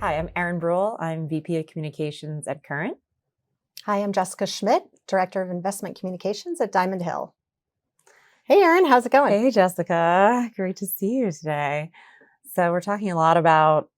Hi, I'm Erin Bruehl. I'm VP of Communications at Current. Hi, I'm Jessica Schmitt, Director of Investment Communications at Diamond Hill. Hey, Erin, how's it going? Hey, Jessica. Great to see you today. So we're talking a lot about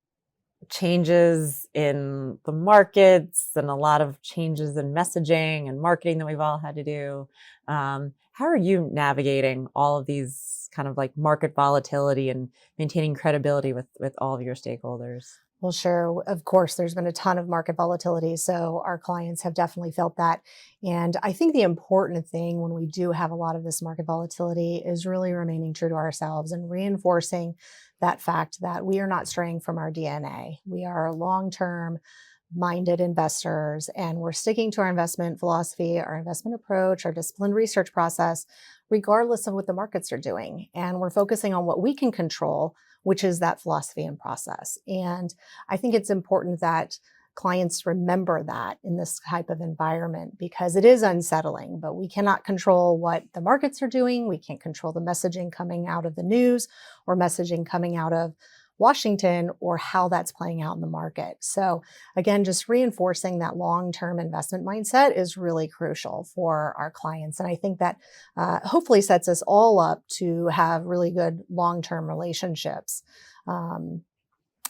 changes in the markets and a lot of changes in messaging and marketing that we've all had to do. How are you navigating all of these kind of like market volatility and maintaining credibility with all of your stakeholders? Well, sure. Of course, there's been a ton of market volatility, so our clients have definitely felt that. And I think the important thing when we do have a lot of this market volatility is really remaining true to ourselves and reinforcing that fact that we are not straying from our DNA. We are long-term minded investors, and we're sticking to our investment philosophy, our investment approach, our disciplined research process, regardless of what the markets are doing. And we're focusing on what we can control, which is that philosophy and process. And I think it's important that clients remember that in this type of environment because it is unsettling, but we cannot control what the markets are doing. We can't control the messaging coming out of the news or messaging coming out of Washington or how that's playing out in the market. So again, just reinforcing that long-term investment mindset is really crucial for our clients. And I think that hopefully sets us all up to have really good long-term relationships.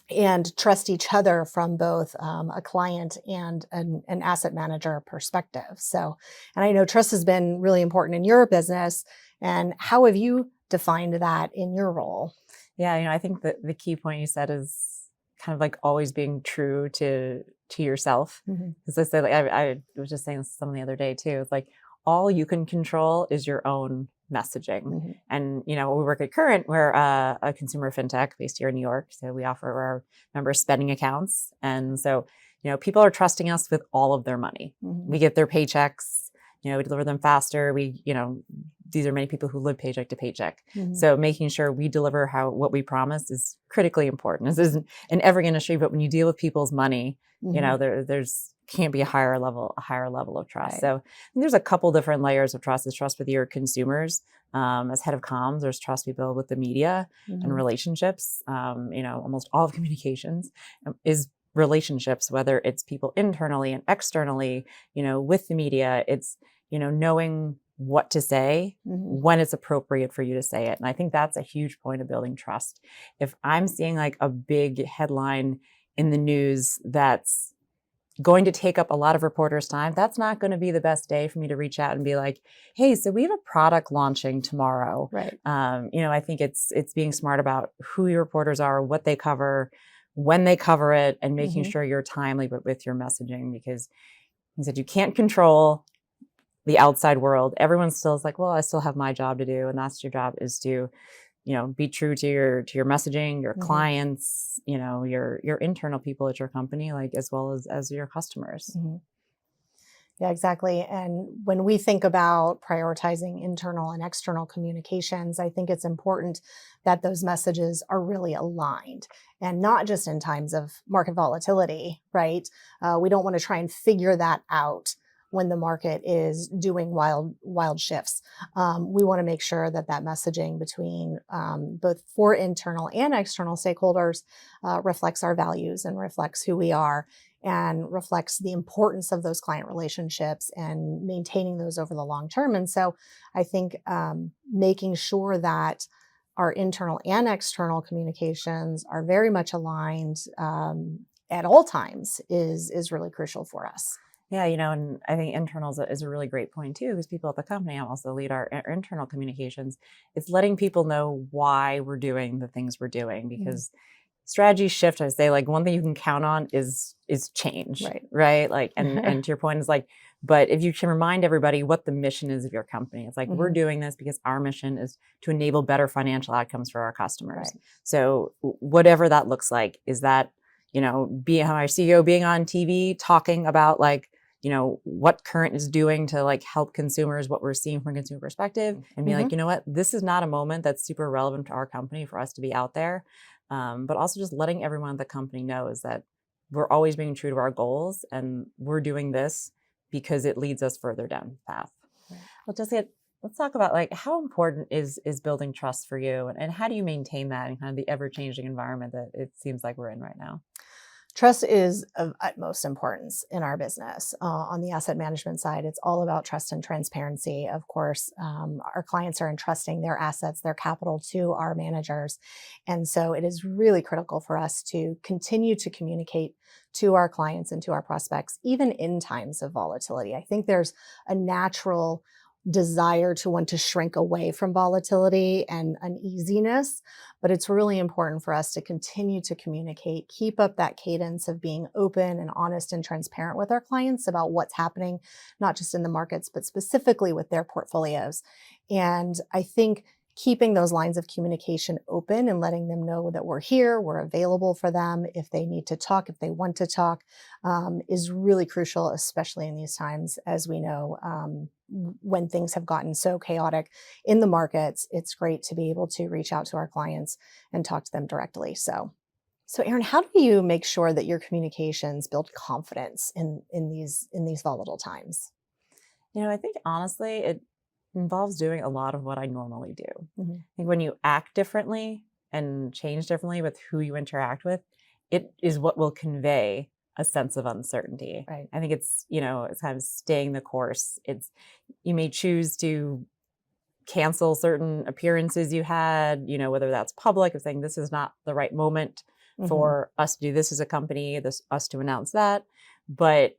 And trust each other from both a client and an asset manager perspective. So, and I know trust has been really important in your business. And how have you defined that in your role? Yeah, I think that the key point you said is kind of like always being true to yourself. Because I said, like, I was just saying this to someone the other day too. It's like all you can control is your own messaging. And we work at Current. We're a consumer fintech based here in New York. So we offer our members spending accounts, and so people are trusting us with all of their money. We get their paychecks. We deliver them faster. These are many people who live paycheck to paycheck. So making sure we deliver what we promise is critically important. This isn't in every industry, but when you deal with people's money, there's can't be a higher level of trust. Right. So there's a couple different layers of trust. There's trust with your consumers. As head of comms, there's trust we build with the media and relationships. Almost all of communications is relationships, whether it's people internally and externally, with the media. It's, knowing what to say when it's appropriate for you to say it. And I think that's a huge point of building trust. If I'm seeing like a big headline in the news that's going to take up a lot of reporters' time, that's not going to be the best day for me to reach out and be like, hey, so we have a product launching tomorrow. Right. I think it's being smart about who your reporters are, what they cover, when they cover it, and making sure you're timely with your messaging, because you said you can't control the outside world. Everyone still is like, well, I still have my job to do. And that's your job, is to, be true to your messaging, your clients, your internal people at your company, like as well as your customers. Yeah, exactly. And when we think about prioritizing internal and external communications, I think it's important that those messages are really aligned, and not just in times of market volatility, right? We don't want to try and figure that out when the market is doing wild shifts. We want to make sure that messaging between both for internal and external stakeholders reflects our values and reflects who we are, and reflects the importance of those client relationships and maintaining those over the long term. And so I think making sure that our internal and external communications are very much aligned at all times is really crucial for us. Yeah, and I think internals is a really great point too, because people at the company also lead our internal communications. It's letting people know why we're doing the things we're doing, because strategy shift, I say, like, one thing you can count on is change, right? Like, and to your point is like, but if you can remind everybody what the mission is of your company, it's like, we're doing this because our mission is to enable better financial outcomes for our customers. Right. So whatever that looks like, is that, being our CEO being on TV talking about like, what Current is doing to like help consumers, what we're seeing from a consumer perspective, and be like, you know what, this is not a moment that's super relevant to our company for us to be out there. But also just letting everyone at the company know is that we're always being true to our goals, and we're doing this because it leads us further down the path. Right. Well, Jessica, let's talk about like how important is building trust for you, and how do you maintain that in kind of the ever-changing environment that it seems like we're in right now? Trust is of utmost importance in our business. On the asset management side, it's all about trust and transparency. Of course, our clients are entrusting their assets, their capital to our managers. And so it is really critical for us to continue to communicate to our clients and to our prospects, even in times of volatility. I think there's a natural desire to want to shrink away from volatility and uneasiness, but it's really important for us to continue to communicate, keep up that cadence of being open and honest and transparent with our clients about what's happening, not just in the markets, but specifically with their portfolios. And I think keeping those lines of communication open and letting them know that we're here, we're available for them if they need to talk, if they want to talk, is really crucial, especially in these times. As we know, when things have gotten so chaotic in the markets, it's great to be able to reach out to our clients and talk to them directly. So Erin, how do you make sure that your communications build confidence in these volatile times? I think honestly, it involves doing a lot of what I normally do. Mm-hmm. I think when you act differently and change differently with who you interact with, it is what will convey a sense of uncertainty. Right. I think it's kind of staying the course. You may choose to cancel certain appearances you had, whether that's public, of saying this is not the right moment for us to do this as a company, us to announce that. But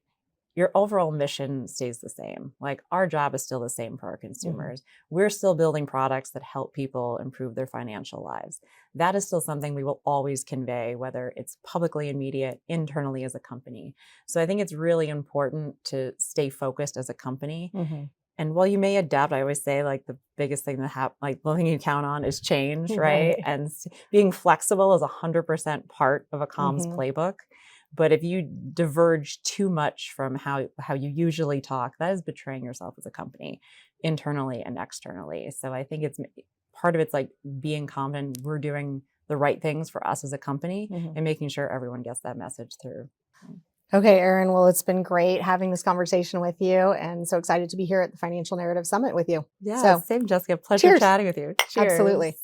your overall mission stays the same. Like, our job is still the same for our consumers. We're still building products that help people improve their financial lives. That is still something we will always convey, whether it's publicly in media, internally as a company. So I think it's really important to stay focused as a company. And while you may adapt, I always say, like, the biggest thing the one thing you count on is change, right? And being flexible is 100% part of a comms playbook. But if you diverge too much from how you usually talk, that is betraying yourself as a company, internally and externally. So I think part of it's like being confident we're doing the right things for us as a company and making sure everyone gets that message through. Okay, Erin, well, it's been great having this conversation with you, and so excited to be here at the Financial Narrative Summit with you. Yeah, same, Jessica. Pleasure chatting with you. Cheers. Absolutely.